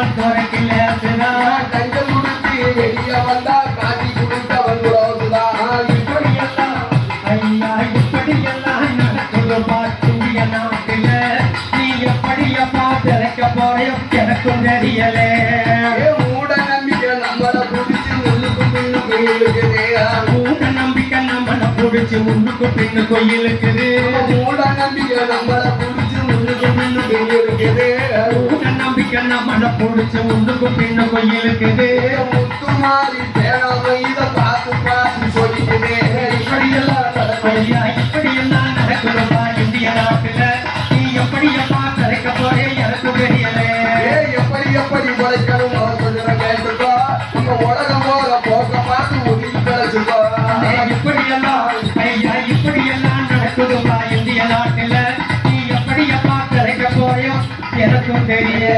அவன் துறைக்கல கஞ்சல் கொடுத்து வெளிய வந்தா காட்டி கொடுத்தவன் உறவுதான் இப்படியெல்லாம் ஐயா இப்படியெல்லாம் நடக்குது பார்த்துடைய நாட்டில நீ எப்படியப்பா திறக்க போறையோ எனக்கும் தெரியலே மூட நம்பிக்கை நம்மளை பிடிச்சி முன்னுக்கு பின்னு கோயிலுக்குது மூட நம்பிக்கை நம்மளை பிடிச்சி முன்னுக்கு பின்னு கோயிலுக்குது மூட நம்பிக்கை நம்மளை பிடிச்சி முன்னுக்கு பின்னு கோயிலுக்குது மூட நம்பிக்கை நம்மளை பிடிச்சி முன்னுக்கு பின்னு கோயிலுக்குது முத்து மாறி தேடாம இதை பார்த்து பார்த்து சொல்லிக்குது இப்படியெல்லாம் ஐயா இப்படியெல்லாம் நடக்குதுப்பா இந்திய நாட்டுல நீ எப்படியப்பா திறக்க போறே எனக்கு தெரியலே எப்படி உழைக்கணும் சொல்லுற கேட்டுக்கோ உங்க உலகம் போற போக்க பார்த்து ஒதுக்கி கிடைச்சுக்கோ இப்படியெல்லாம் ஐயா இப்படியெல்லாம் நடக்குதுப்பா இந்திய நாட்டுல நீ எப்படியப்பா திறக்க போறியோ எனக்கும் தெரியல